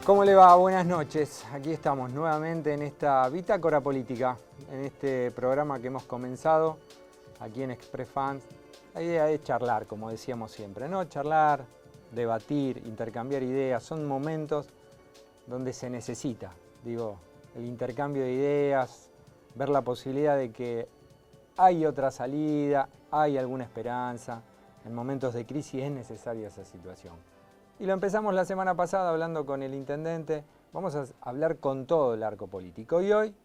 ¿Cómo le va? Buenas noches. Aquí estamos nuevamente en esta Bitácora Política, en este programa que hemos comenzado aquí en Express Fans. La idea es charlar, como decíamos siempre, ¿no? Charlar, debatir, intercambiar ideas. Son momentos donde se necesita, digo, el intercambio de ideas, ver la posibilidad de que hay otra salida, hay alguna esperanza. En momentos de crisis es necesaria esa situación. Y lo empezamos la semana pasada hablando con el intendente. Vamos a hablar con todo el arco político. Y hoy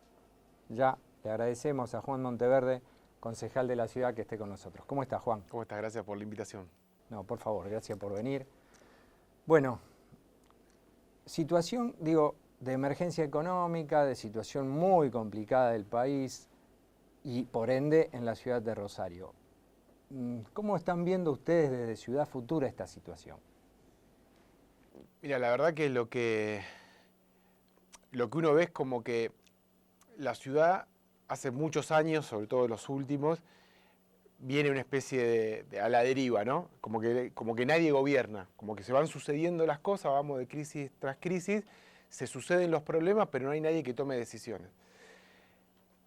ya le agradecemos a Juan Monteverde, concejal de la ciudad, que esté con nosotros. ¿Cómo está, Juan? ¿Cómo estás? Gracias por la invitación. No, por favor, gracias por venir. Bueno, situación, digo, de emergencia económica, de situación muy complicada del país y por ende en la ciudad de Rosario. ¿Cómo están viendo ustedes desde Ciudad Futura esta situación? Mira, la verdad que lo que uno ve es como que la ciudad hace muchos años, sobre todo los últimos, viene una especie de a la deriva, ¿no? Como que nadie gobierna, como que se van sucediendo las cosas, vamos de crisis tras crisis, se suceden los problemas, pero no hay nadie que tome decisiones.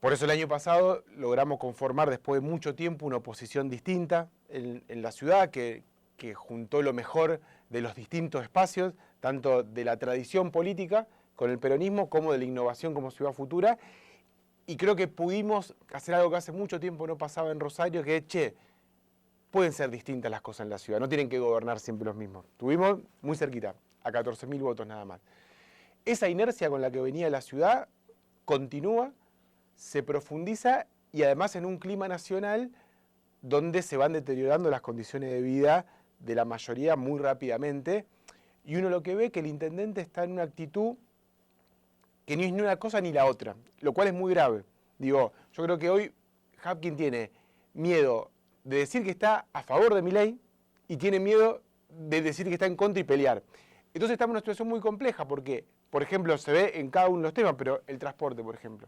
Por eso el año pasado logramos conformar después de mucho tiempo una oposición distinta en la ciudad que juntó lo mejor de los distintos espacios, tanto de la tradición política con el peronismo como de la innovación como Ciudad Futura. Y creo que pudimos hacer algo que hace mucho tiempo no pasaba en Rosario, que es, pueden ser distintas las cosas en la ciudad, no tienen que gobernar siempre los mismos. Tuvimos muy cerquita, a 14.000 votos nada más. Esa inercia con la que venía la ciudad continúa, se profundiza y además en un clima nacional donde se van deteriorando las condiciones de vida de la mayoría muy rápidamente, y uno lo que ve es que el intendente está en una actitud que ni es ni una cosa ni la otra, lo cual es muy grave. Digo, yo creo que hoy Hapkin tiene miedo de decir que está a favor de Milei y tiene miedo de decir que está en contra y pelear. Entonces estamos en una situación muy compleja porque, por ejemplo, se ve en cada uno de los temas, pero el transporte, por ejemplo.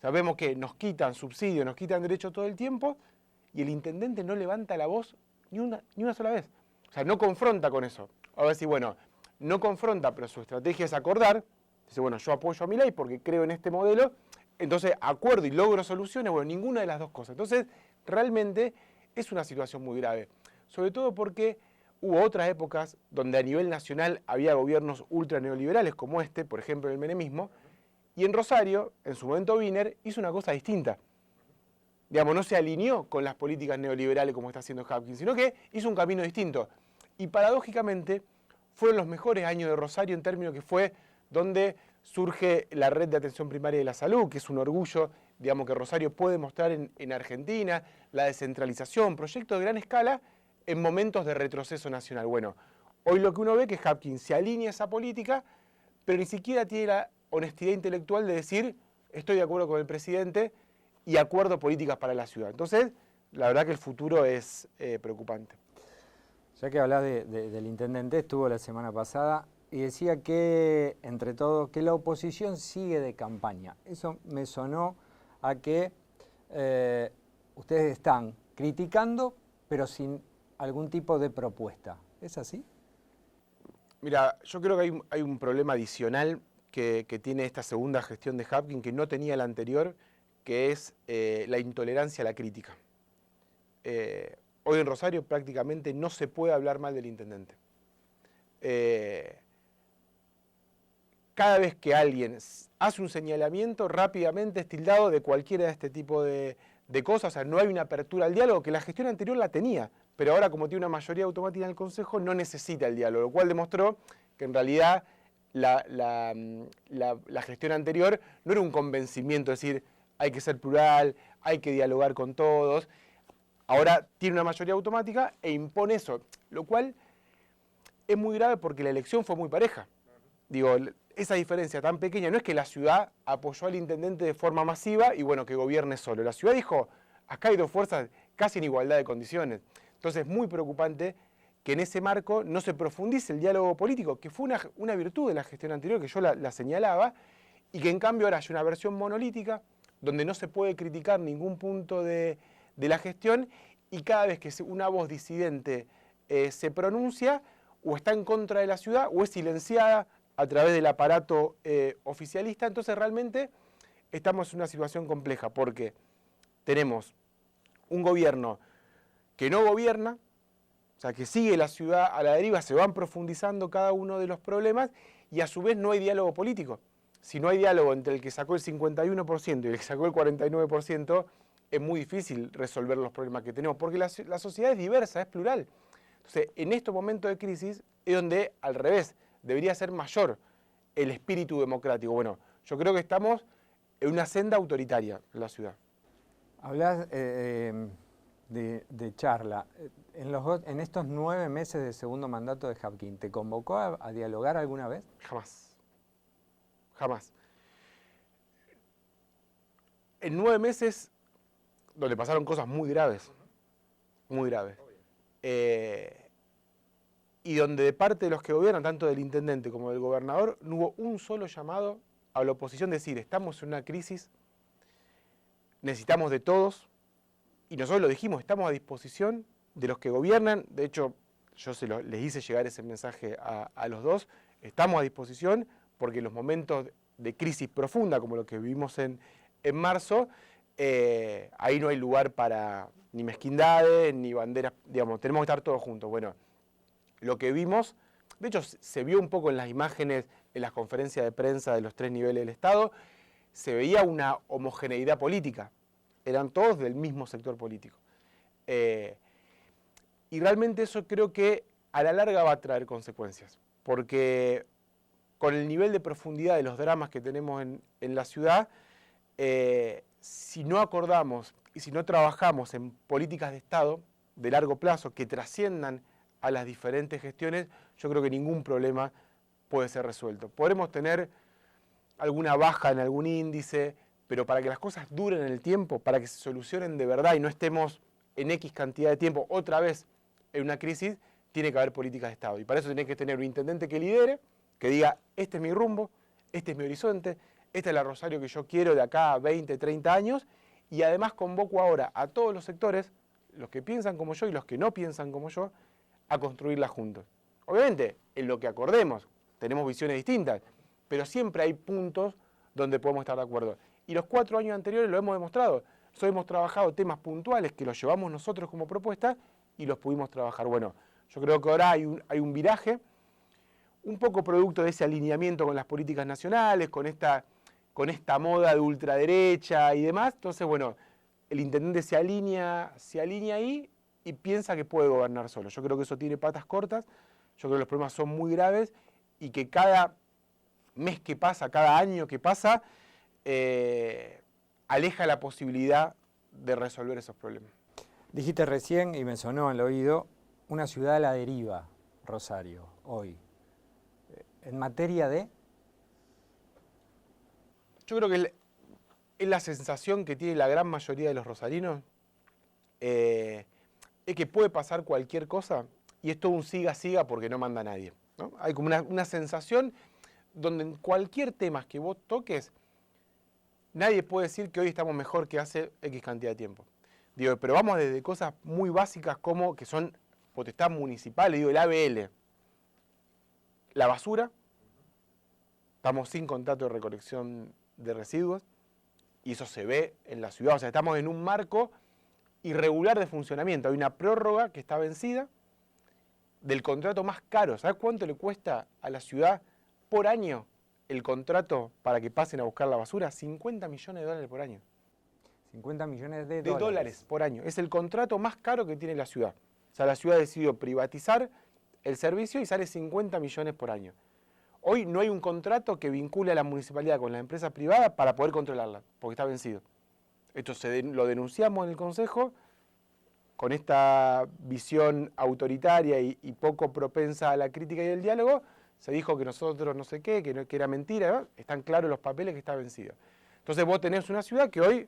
Sabemos que nos quitan subsidios, nos quitan derechos todo el tiempo y el intendente no levanta la voz ni una sola vez. O sea, no confronta con eso. A ver si, bueno, no confronta, pero su estrategia es acordar. Dice, bueno, yo apoyo a Milei porque creo en este modelo, entonces acuerdo y logro soluciones. Bueno, ninguna de las dos cosas. Entonces, realmente es una situación muy grave. Sobre todo porque hubo otras épocas donde a nivel nacional había gobiernos ultra neoliberales como este, por ejemplo el menemismo, y en Rosario, en su momento Wiener, hizo una cosa distinta. Digamos, no se alineó con las políticas neoliberales como está haciendo Hapkin, sino que hizo un camino distinto. Y paradójicamente, fueron los mejores años de Rosario en términos que fue donde surge la red de atención primaria de la salud, que es un orgullo, digamos, que Rosario puede mostrar en Argentina, la descentralización, proyectos de gran escala en momentos de retroceso nacional. Bueno, hoy lo que uno ve es que Hapkin se alinea a esa política, pero ni siquiera tiene la honestidad intelectual de decir, estoy de acuerdo con el presidente y acuerdo políticas para la ciudad. Entonces, la verdad que el futuro es preocupante. Ya que hablás del intendente, estuvo la semana pasada y decía que, entre todos, que la oposición sigue de campaña. Eso me sonó a que ustedes están criticando, pero sin algún tipo de propuesta. ¿Es así? Mira, yo creo que hay un problema adicional que tiene esta segunda gestión de Hapkin que no tenía la anterior, que es la intolerancia a la crítica. Hoy en Rosario prácticamente no se puede hablar mal del intendente. Cada vez que alguien hace un señalamiento, rápidamente es tildado de cualquiera de este tipo de cosas. O sea, no hay una apertura al diálogo, que la gestión anterior la tenía, pero ahora como tiene una mayoría automática en el Consejo, no necesita el diálogo, lo cual demostró que en realidad la gestión anterior no era un convencimiento, es decir, hay que ser plural, hay que dialogar con todos. Ahora tiene una mayoría automática e impone eso, lo cual es muy grave porque la elección fue muy pareja. Digo, esa diferencia tan pequeña no es que la ciudad apoyó al intendente de forma masiva y bueno, que gobierne solo. La ciudad dijo, acá hay dos fuerzas casi en igualdad de condiciones. Entonces es muy preocupante que en ese marco no se profundice el diálogo político, que fue una virtud de la gestión anterior, que yo la señalaba, y que en cambio ahora hay una versión monolítica, donde no se puede criticar ningún punto de la gestión, y cada vez que una voz disidente se pronuncia, o está en contra de la ciudad, o es silenciada, a través del aparato oficialista. Entonces realmente estamos en una situación compleja porque tenemos un gobierno que no gobierna, o sea, que sigue la ciudad a la deriva, se van profundizando cada uno de los problemas y a su vez no hay diálogo político. Si no hay diálogo entre el que sacó el 51% y el que sacó el 49%, es muy difícil resolver los problemas que tenemos, porque la sociedad es diversa, es plural. Entonces, en estos momentos de crisis es donde, al revés, debería ser mayor el espíritu democrático. Bueno, yo creo que estamos en una senda autoritaria en la ciudad. Hablas de charla. En estos 9 meses de segundo mandato de Japkin, ¿te convocó a dialogar alguna vez? Jamás. Jamás. En 9 meses, donde pasaron cosas muy graves, y donde de parte de los que gobiernan, tanto del intendente como del gobernador, no hubo un solo llamado a la oposición de decir, estamos en una crisis, necesitamos de todos, y nosotros lo dijimos, estamos a disposición de los que gobiernan. De hecho, yo les hice llegar ese mensaje a los dos, estamos a disposición, porque en los momentos de crisis profunda, como lo que vivimos en marzo, ahí no hay lugar para ni mezquindades, ni banderas, digamos, tenemos que estar todos juntos. Bueno, lo que vimos, de hecho se vio un poco en las imágenes, en las conferencias de prensa de los 3 niveles del Estado, se veía una homogeneidad política, eran todos del mismo sector político. Y realmente eso creo que a la larga va a traer consecuencias, porque con el nivel de profundidad de los dramas que tenemos en la ciudad, si no acordamos y si no trabajamos en políticas de Estado de largo plazo que trasciendan a las diferentes gestiones, yo creo que ningún problema puede ser resuelto. Podremos tener alguna baja en algún índice, pero para que las cosas duren en el tiempo, para que se solucionen de verdad y no estemos en X cantidad de tiempo otra vez en una crisis, tiene que haber políticas de Estado. Y para eso tiene que tener un intendente que lidere, que diga, este es mi rumbo, este es mi horizonte, esta es la Rosario que yo quiero de acá a 20, 30 años, y además convoco ahora a todos los sectores, los que piensan como yo y los que no piensan como yo, a construirla juntos. Obviamente, en lo que acordemos, tenemos visiones distintas, pero siempre hay puntos donde podemos estar de acuerdo. Y los 4 años anteriores lo hemos demostrado. Nosotros hemos trabajado temas puntuales que los llevamos nosotros como propuesta y los pudimos trabajar. Bueno, yo creo que ahora hay un viraje, un poco producto de ese alineamiento con las políticas nacionales, con esta moda de ultraderecha y demás. Entonces, bueno, el intendente se alinea ahí y piensa que puede gobernar solo. Yo creo que eso tiene patas cortas, yo creo que los problemas son muy graves y que cada mes que pasa, cada año que pasa, aleja la posibilidad de resolver esos problemas. Dijiste recién, y me sonó al oído, una ciudad a la deriva, Rosario, hoy. En materia de... Yo creo que es la sensación que tiene la gran mayoría de los rosarinos, es que puede pasar cualquier cosa y es todo un siga porque no manda nadie, ¿no? Hay como una sensación donde en cualquier tema que vos toques, nadie puede decir que hoy estamos mejor que hace X cantidad de tiempo. Digo, pero vamos desde cosas muy básicas como que son potestad municipal, digo, el ABL, la basura, estamos sin contrato de recolección de residuos y eso se ve en la ciudad, o sea, estamos en un marco irregular de funcionamiento. Hay una prórroga que está vencida del contrato más caro. ¿Sabes cuánto le cuesta a la ciudad por año el contrato para que pasen a buscar la basura? 50 millones de dólares por año. 50 millones de dólares por año. Es el contrato más caro que tiene la ciudad. O sea, la ciudad decidió privatizar el servicio y sale 50 millones por año. Hoy no hay un contrato que vincule a la municipalidad con la empresa privada para poder controlarla, porque está vencido. Esto lo denunciamos en el Consejo, con esta visión autoritaria y poco propensa a la crítica y el diálogo, se dijo que nosotros no sé qué, que era mentira, ¿no? Están claros los papeles que está vencido. Entonces vos tenés una ciudad que hoy,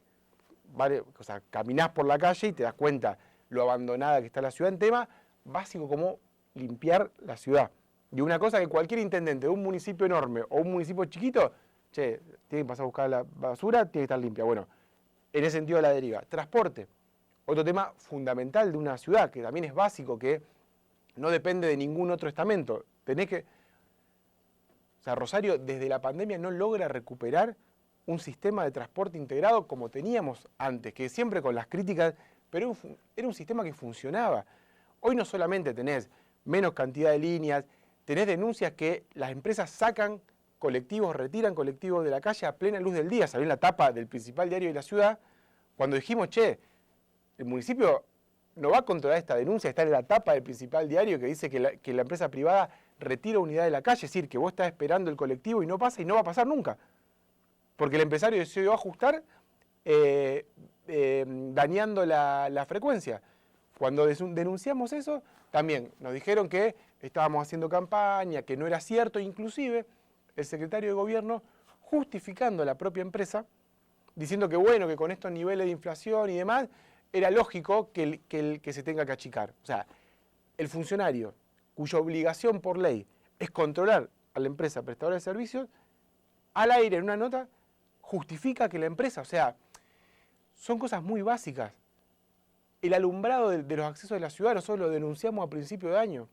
vale, o sea, caminás por la calle y te das cuenta lo abandonada que está la ciudad en tema básico como limpiar la ciudad. Y una cosa que cualquier intendente de un municipio enorme o un municipio chiquito, tiene que pasar a buscar la basura, tiene que estar limpia. Bueno, en ese sentido la deriva. Transporte, otro tema fundamental de una ciudad, que también es básico, que no depende de ningún otro estamento. sea, Rosario desde la pandemia no logra recuperar un sistema de transporte integrado como teníamos antes, que siempre con las críticas, pero era un sistema que funcionaba. Hoy no solamente tenés menos cantidad de líneas, tenés denuncias que las empresas sacan colectivos, retiran colectivos de la calle a plena luz del día. Salió en la tapa del principal diario de la ciudad, cuando dijimos, che, el municipio no va a controlar esta denuncia, está en la tapa del principal diario que dice que la empresa privada retira unidad de la calle, es decir, que vos estás esperando el colectivo y no pasa y no va a pasar nunca. Porque el empresario decidió ajustar dañando la frecuencia. Cuando denunciamos eso, también nos dijeron que estábamos haciendo campaña, que no era cierto, inclusive el secretario de gobierno justificando a la propia empresa, diciendo que bueno, que con estos niveles de inflación y demás, era lógico que se tenga que achicar. O sea, el funcionario cuya obligación por ley es controlar a la empresa prestadora de servicios, al aire en una nota justifica que la empresa, o sea, son cosas muy básicas. El alumbrado de los accesos de la ciudad, nosotros lo denunciamos a principio de año.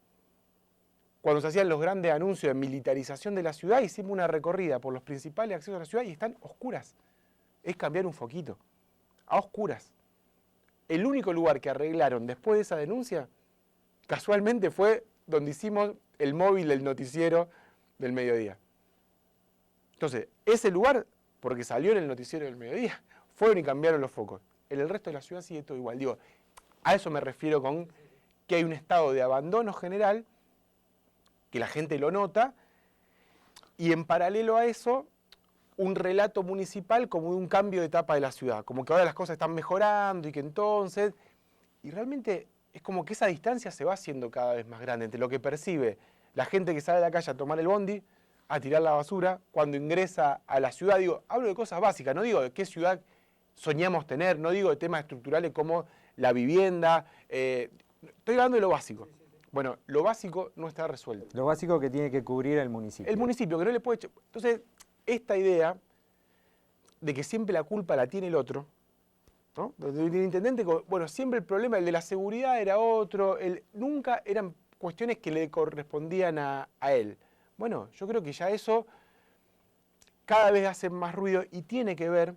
Cuando se hacían los grandes anuncios de militarización de la ciudad, hicimos una recorrida por los principales accesos a la ciudad y están oscuras. Es cambiar un foquito, a oscuras. El único lugar que arreglaron después de esa denuncia, casualmente fue donde hicimos el móvil del noticiero del mediodía. Entonces, ese lugar, porque salió en el noticiero del mediodía, fueron y cambiaron los focos. En el resto de la ciudad sigue todo igual. Digo, a eso me refiero con que hay un estado de abandono general, que la gente lo nota, y en paralelo a eso, un relato municipal como de un cambio de etapa de la ciudad, como que ahora las cosas están mejorando y que entonces... Y realmente es como que esa distancia se va haciendo cada vez más grande entre lo que percibe la gente que sale de la calle a tomar el bondi, a tirar la basura, cuando ingresa a la ciudad. Digo, hablo de cosas básicas, no digo de qué ciudad soñamos tener, no digo de temas estructurales como la vivienda, estoy hablando de lo básico. Bueno, lo básico no está resuelto. Lo básico que tiene que cubrir el municipio. El municipio, que no le puede... Entonces, esta idea de que siempre la culpa la tiene el otro, ¿no? El intendente, bueno, siempre el problema, el de la seguridad era otro, nunca eran cuestiones que le correspondían a él. Bueno, yo creo que ya eso cada vez hace más ruido y tiene que ver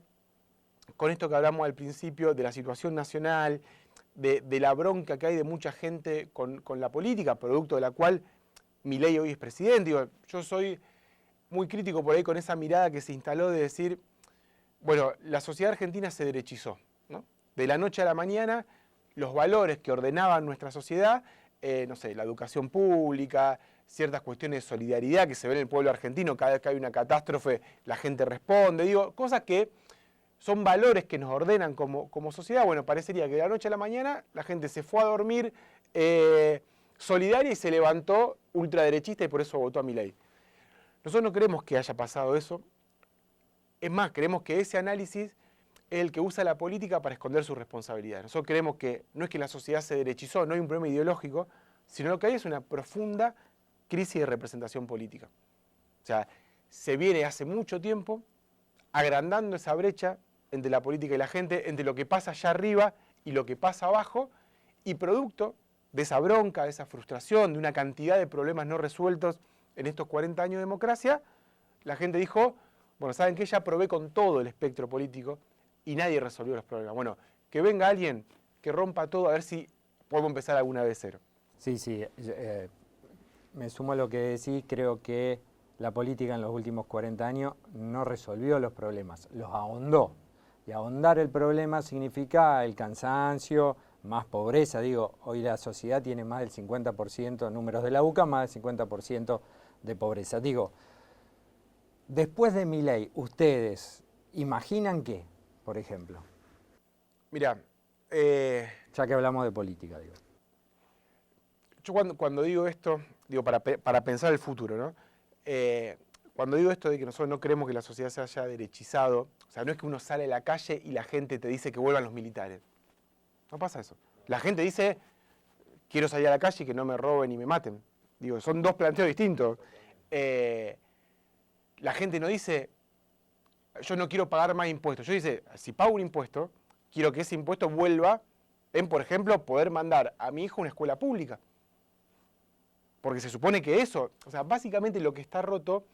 con esto que hablamos al principio de la situación nacional, de la bronca que hay de mucha gente con la política, producto de la cual Milei hoy es presidente. Digo, yo soy muy crítico por ahí con esa mirada que se instaló de decir, bueno, la sociedad argentina se derechizó, ¿no? De la noche a la mañana, los valores que ordenaban nuestra sociedad, no sé, la educación pública, ciertas cuestiones de solidaridad que se ven en el pueblo argentino, cada vez que hay una catástrofe la gente responde, digo, cosas que son valores que nos ordenan como sociedad. Bueno, parecería que de la noche a la mañana la gente se fue a dormir solidaria y se levantó ultraderechista y por eso votó a Milei. Nosotros no queremos que haya pasado eso. Es más, creemos que ese análisis es el que usa la política para esconder sus responsabilidades. Nosotros creemos que no es que la sociedad se derechizó, no hay un problema ideológico, sino lo que hay es una profunda crisis de representación política. O sea, se viene hace mucho tiempo agrandando esa brecha entre la política y la gente, entre lo que pasa allá arriba y lo que pasa abajo, y producto de esa bronca, de esa frustración, de una cantidad de problemas no resueltos en estos 40 años de democracia, la gente dijo, bueno, ¿saben qué? Ya probé con todo el espectro político y nadie resolvió los problemas. Bueno, que venga alguien que rompa todo, a ver si podemos empezar alguna vez de cero. Sí, me sumo a lo que decís, creo que la política en los últimos 40 años no resolvió los problemas, los ahondó. Y ahondar el problema significa el cansancio, más pobreza. Digo, hoy la sociedad tiene más del 50%, números de la UCA, más del 50% de pobreza. Digo, después de Milei, ¿ustedes imaginan qué, por ejemplo? Mirá, ya que hablamos de política, digo. Yo cuando digo esto, digo para pensar el futuro, ¿no? Cuando digo esto de que nosotros no creemos que la sociedad se haya derechizado, o sea, no es que uno sale a la calle y la gente te dice que vuelvan los militares. No pasa eso. La gente dice, quiero salir a la calle y que no me roben y me maten. Digo, son dos planteos distintos. La gente no dice, yo no quiero pagar más impuestos. Yo dice, si pago un impuesto, quiero que ese impuesto vuelva en, por ejemplo, poder mandar a mi hijo a una escuela pública. Porque se supone que eso, o sea, básicamente lo que está roto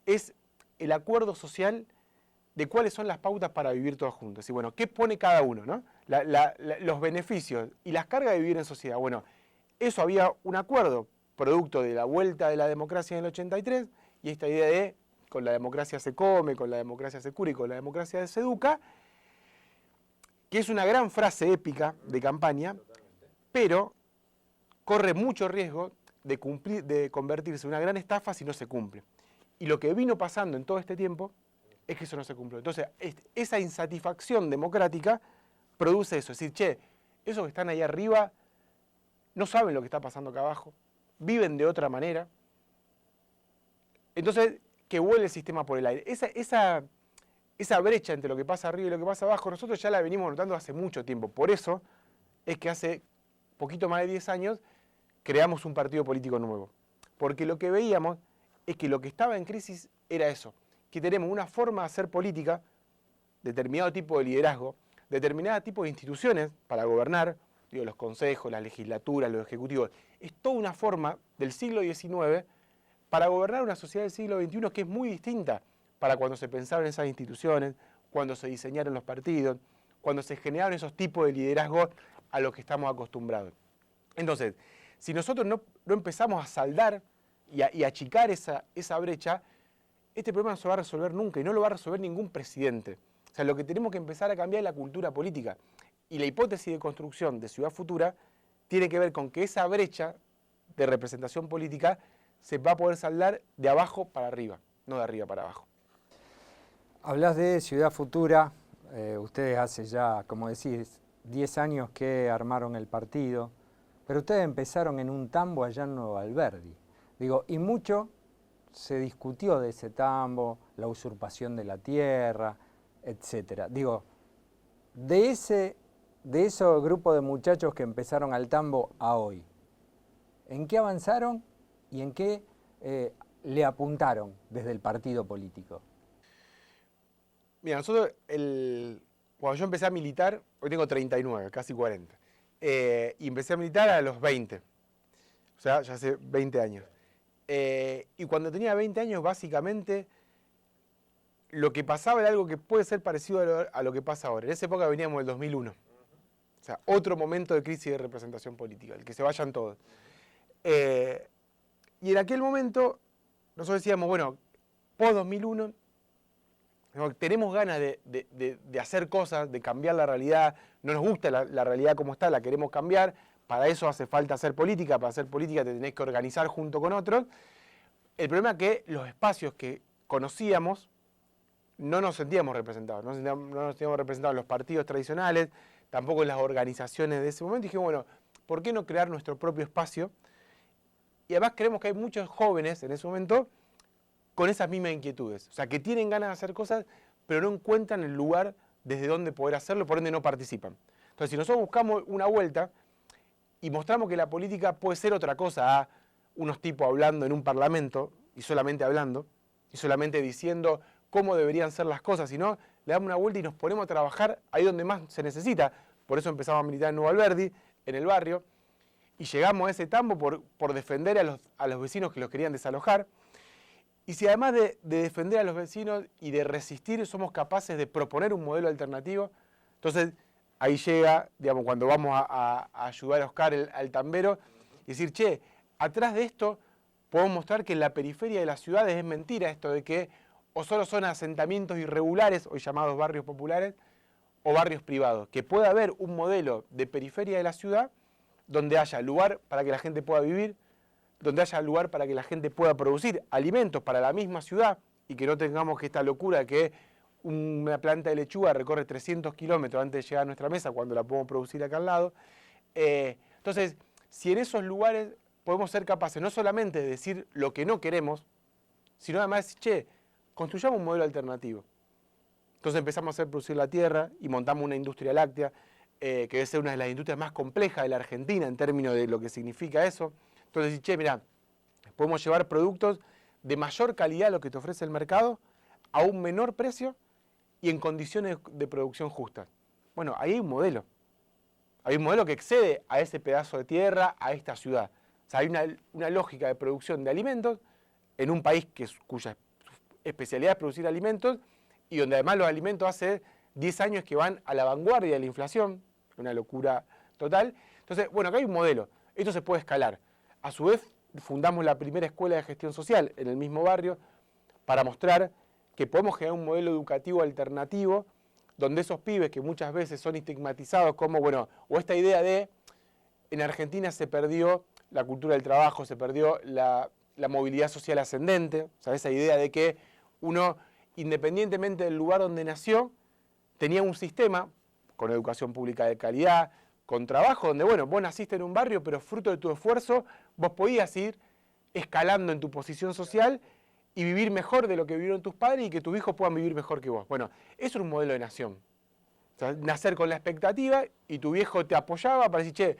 es el acuerdo social de cuáles son las pautas para vivir todos juntos. Y bueno, ¿qué pone cada uno, ¿no? Los beneficios y las cargas de vivir en sociedad. Bueno, eso había un acuerdo, producto de la vuelta de la democracia en el 83, y esta idea de con la democracia se come, con la democracia se cura y con la democracia se educa, que es una gran frase épica de campaña, pero corre mucho riesgo de convertirse en una gran estafa si no se cumple. Y lo que vino pasando en todo este tiempo es que eso no se cumplió. Entonces, esa insatisfacción democrática produce eso. Es decir, che, esos que están ahí arriba no saben lo que está pasando acá abajo, viven de otra manera. Entonces, que vuele el sistema por el aire. Esa brecha entre lo que pasa arriba y lo que pasa abajo, nosotros ya la venimos notando hace mucho tiempo. Por eso es que hace poquito más de 10 años creamos un partido político nuevo. Porque lo que veíamos es que lo que estaba en crisis era eso, que tenemos una forma de hacer política, determinado tipo de liderazgo, determinado tipo de instituciones para gobernar, digo, los consejos, las legislaturas, los ejecutivos. Es toda una forma del siglo XIX para gobernar una sociedad del siglo XXI que es muy distinta para cuando se pensaron esas instituciones, cuando se diseñaron los partidos, cuando se generaron esos tipos de liderazgo a los que estamos acostumbrados. Entonces, si nosotros no empezamos a saldar y a achicar esa brecha, este problema no se va a resolver nunca y no lo va a resolver ningún presidente. O sea, lo que tenemos que empezar a cambiar es la cultura política. Y la hipótesis de construcción de Ciudad Futura tiene que ver con que esa brecha de representación política se va a poder saldar de abajo para arriba, no de arriba para abajo. Hablas de Ciudad Futura, ustedes hace ya, como decís, 10 años que armaron el partido, pero ustedes empezaron en un tambo allá en Nuevo Alberdi. Digo, y mucho se discutió de ese tambo, la usurpación de la tierra, etcétera. Digo, de ese grupo de muchachos que empezaron al tambo a hoy, ¿en qué avanzaron y en qué le apuntaron desde el partido político? Mira, nosotros, cuando yo empecé a militar, hoy tengo 39, casi 40, y empecé a militar a los 20, o sea, ya hace 20 años. Y cuando tenía 20 años, básicamente, lo que pasaba era algo que puede ser parecido a lo que pasa ahora. En esa época veníamos del 2001. O sea, otro momento de crisis de representación política, el que se vayan todos. Y en aquel momento, nosotros decíamos, bueno, post-2001, tenemos ganas de hacer cosas, de cambiar la realidad, no nos gusta la realidad como está, la queremos cambiar, para eso hace falta hacer política, para hacer política te tenés que organizar junto con otros. El problema es que los espacios que conocíamos no nos sentíamos representados, no nos sentíamos representados en los partidos tradicionales, tampoco en las organizaciones de ese momento. Y dije, bueno, ¿por qué no crear nuestro propio espacio? Y además creemos que hay muchos jóvenes en ese momento con esas mismas inquietudes, o sea, que tienen ganas de hacer cosas, pero no encuentran el lugar desde donde poder hacerlo, por ende no participan. Entonces, si nosotros buscamos una vuelta y mostramos que la política puede ser otra cosa a unos tipos hablando en un parlamento, y solamente hablando, y solamente diciendo cómo deberían ser las cosas, sino le damos una vuelta y nos ponemos a trabajar ahí donde más se necesita. Por eso empezamos a militar en Nuevo Alberdi, en el barrio, y llegamos a ese tambo por defender a los vecinos que los querían desalojar. Y si además de defender a los vecinos y de resistir somos capaces de proponer un modelo alternativo, entonces ahí llega, digamos, cuando vamos a ayudar a Oscar, al tambero, y decir, che, atrás de esto podemos mostrar que en la periferia de las ciudades es mentira esto de que o solo son asentamientos irregulares, hoy llamados barrios populares, o barrios privados, que pueda haber un modelo de periferia de la ciudad donde haya lugar para que la gente pueda vivir, donde haya lugar para que la gente pueda producir alimentos para la misma ciudad y que no tengamos que esta locura que una planta de lechuga recorre 300 kilómetros antes de llegar a nuestra mesa cuando la podemos producir acá al lado. Entonces, si en esos lugares podemos ser capaces no solamente de decir lo que no queremos, sino además decir, che, construyamos un modelo alternativo. Entonces empezamos a hacer producir la tierra y montamos una industria láctea, que debe ser una de las industrias más complejas de la Argentina en términos de lo que significa eso. Entonces decir, che, mirá, podemos llevar productos de mayor calidad a lo que te ofrece el mercado, a un menor precio y en condiciones de producción justas. Bueno, ahí hay un modelo. Hay un modelo que excede a ese pedazo de tierra, a esta ciudad. O sea, hay una lógica de producción de alimentos en un país cuya especialidad es producir alimentos y donde además los alimentos hace 10 años que van a la vanguardia de la inflación, una locura total. Entonces, bueno, acá hay un modelo, esto se puede escalar. A su vez, fundamos la primera escuela de gestión social en el mismo barrio para mostrar que podemos generar un modelo educativo alternativo donde esos pibes que muchas veces son estigmatizados como, bueno, o esta idea de, en Argentina se perdió la cultura del trabajo, se perdió la movilidad social ascendente, o sea, esa idea de que uno, independientemente del lugar donde nació, tenía un sistema con educación pública de calidad, con trabajo, donde, bueno, vos naciste en un barrio, pero fruto de tu esfuerzo, vos podías ir escalando en tu posición social y vivir mejor de lo que vivieron tus padres y que tus hijos puedan vivir mejor que vos. Bueno, eso es un modelo de nación. O sea, nacer con la expectativa y tu viejo te apoyaba para decir, che,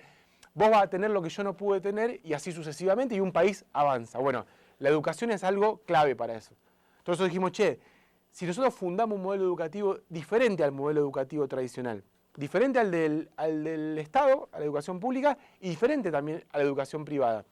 vos vas a tener lo que yo no pude tener y así sucesivamente y un país avanza. Bueno, la educación es algo clave para eso. Entonces dijimos, che, si nosotros fundamos un modelo educativo diferente al modelo educativo tradicional, diferente al del Estado, a la educación pública, y diferente también a la educación privada,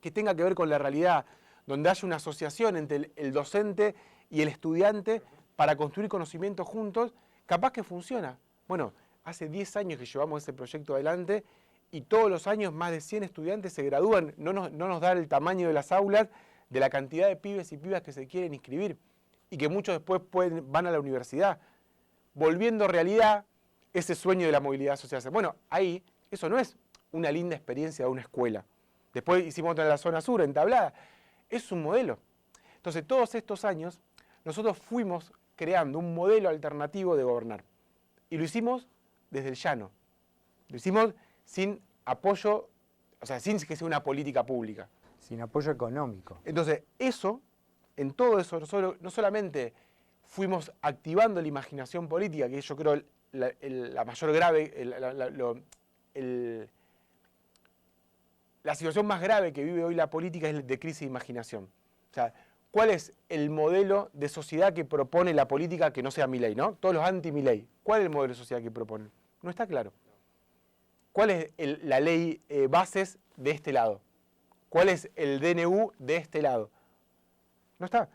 que tenga que ver con la realidad, donde haya una asociación entre el docente y el estudiante para construir conocimiento juntos, capaz que funciona. Bueno, hace 10 años que llevamos ese proyecto adelante y todos los años más de 100 estudiantes se gradúan. No nos da el tamaño de las aulas, de la cantidad de pibes y pibas que se quieren inscribir y que muchos después van a la universidad, volviendo realidad ese sueño de la movilidad social. Bueno, ahí eso no es una linda experiencia de una escuela. Después hicimos otra en la zona sur, en Tablada. Es un modelo. Entonces, todos estos años, nosotros fuimos creando un modelo alternativo de gobernar. Y lo hicimos desde el llano. Lo hicimos sin apoyo, o sea, sin que sea una política pública. Sin apoyo económico. Entonces, eso, en todo eso, nosotros no solamente fuimos activando la imaginación política, que yo creo la mayor grave, la situación más grave que vive hoy la política es de crisis de imaginación. O sea, ¿cuál es el modelo de sociedad que propone la política que no sea Milei, ¿no? Todos los anti-Milei. ¿Cuál es el modelo de sociedad que proponen? No está claro. ¿Cuál es la ley bases de este lado? ¿Cuál es el DNU de este lado? No está.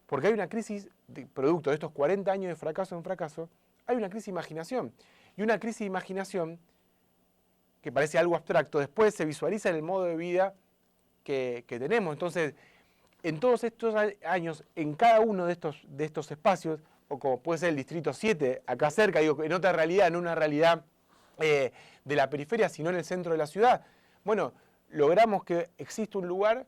Porque hay una crisis, producto de estos 40 años de fracaso en fracaso, hay una crisis de imaginación. Y una crisis de imaginación que parece algo abstracto, después se visualiza en el modo de vida que tenemos. Entonces, en todos estos años, en cada uno de estos espacios, o como puede ser el Distrito 7, acá cerca, digo, en otra realidad, no una realidad de la periferia, sino en el centro de la ciudad, bueno, logramos que exista un lugar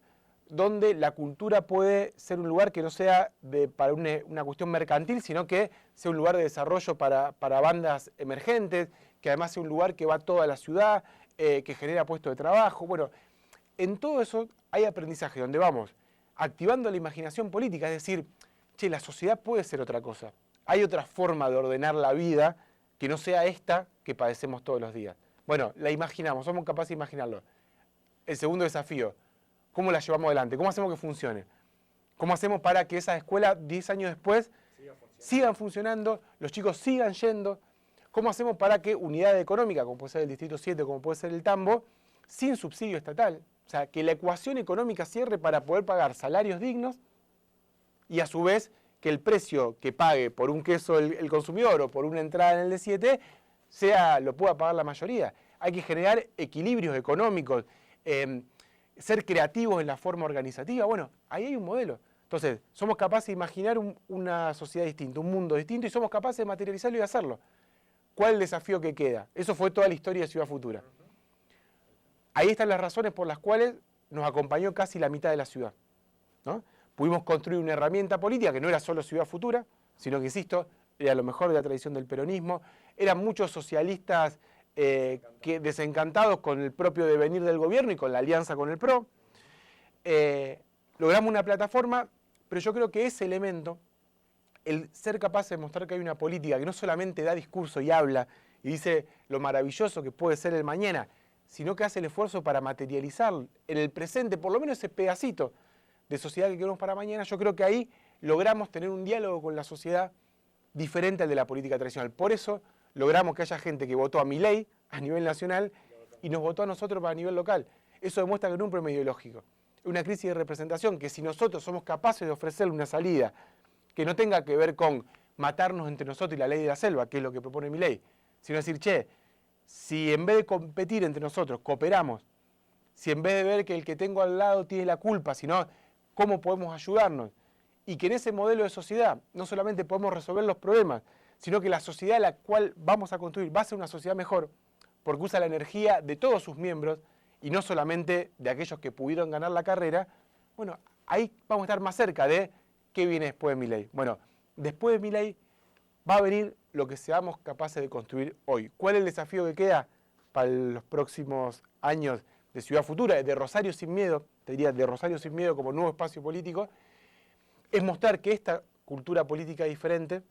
donde la cultura puede ser un lugar que no sea para una cuestión mercantil, sino que sea un lugar de desarrollo para bandas emergentes, que además sea un lugar que va a toda la ciudad, que genera puestos de trabajo. Bueno, en todo eso hay aprendizaje, donde vamos activando la imaginación política, es decir, che, la sociedad puede ser otra cosa. Hay otra forma de ordenar la vida que no sea esta que padecemos todos los días. Bueno, la imaginamos, somos capaces de imaginarlo. El segundo desafío, ¿cómo la llevamos adelante? ¿Cómo hacemos que funcione? ¿Cómo hacemos para que esas escuelas, 10 años después, sigan funcionando, los chicos sigan yendo? ¿Cómo hacemos para que unidad económica, como puede ser el Distrito 7, como puede ser el Tambo, sin subsidio estatal? O sea, que la ecuación económica cierre para poder pagar salarios dignos y a su vez que el precio que pague por un queso el consumidor o por una entrada en el D7 lo pueda pagar la mayoría. Hay que generar equilibrios económicos, ser creativos en la forma organizativa. Bueno, ahí hay un modelo. Entonces, somos capaces de imaginar una sociedad distinta, un mundo distinto y somos capaces de materializarlo y hacerlo. ¿Cuál es el desafío que queda? Eso fue toda la historia de Ciudad Futura. Ahí están las razones por las cuales nos acompañó casi la mitad de la ciudad, ¿no? Pudimos construir una herramienta política que no era solo Ciudad Futura, sino que, insisto, era lo mejor de la tradición del peronismo. Eran muchos socialistas desencantados con el propio devenir del gobierno y con la alianza con el PRO. Logramos una plataforma, pero yo creo que ese elemento, el ser capaz de mostrar que hay una política que no solamente da discurso y habla y dice lo maravilloso que puede ser el mañana, sino que hace el esfuerzo para materializar en el presente, por lo menos ese pedacito de sociedad que queremos para mañana, yo creo que ahí logramos tener un diálogo con la sociedad diferente al de la política tradicional. Por eso logramos que haya gente que votó a Milei a nivel nacional y nos votó a nosotros para nivel local. Eso demuestra que no es un problema ideológico. Es una crisis de representación que si nosotros somos capaces de ofrecerle una salida que no tenga que ver con matarnos entre nosotros y la ley de la selva, que es lo que propone mi ley, sino decir, che, si en vez de competir entre nosotros, cooperamos, si en vez de ver que el que tengo al lado tiene la culpa, sino cómo podemos ayudarnos, y que en ese modelo de sociedad no solamente podemos resolver los problemas, sino que la sociedad a la cual vamos a construir va a ser una sociedad mejor, porque usa la energía de todos sus miembros, y no solamente de aquellos que pudieron ganar la carrera. Bueno, ahí vamos a estar más cerca de qué viene después de mi ley. Bueno, después de mi ley va a venir lo que seamos capaces de construir hoy. ¿Cuál es el desafío que queda para los próximos años de Ciudad Futura, de Rosario Sin Miedo? Te diría de Rosario Sin Miedo como nuevo espacio político. Es mostrar que esta cultura política diferente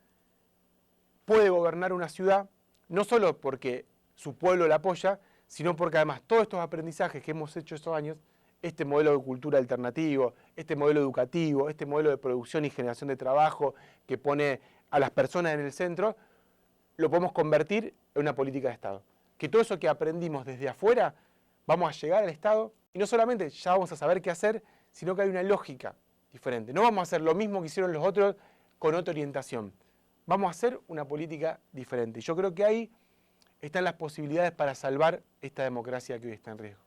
puede gobernar una ciudad, no solo porque su pueblo la apoya, sino porque además todos estos aprendizajes que hemos hecho estos años, este modelo de cultura alternativo, este modelo educativo, este modelo de producción y generación de trabajo que pone a las personas en el centro, lo podemos convertir en una política de Estado. Que todo eso que aprendimos desde afuera, vamos a llegar al Estado y no solamente ya vamos a saber qué hacer, sino que hay una lógica diferente. No vamos a hacer lo mismo que hicieron los otros con otra orientación. Vamos a hacer una política diferente. Yo creo que ahí están las posibilidades para salvar esta democracia que hoy está en riesgo.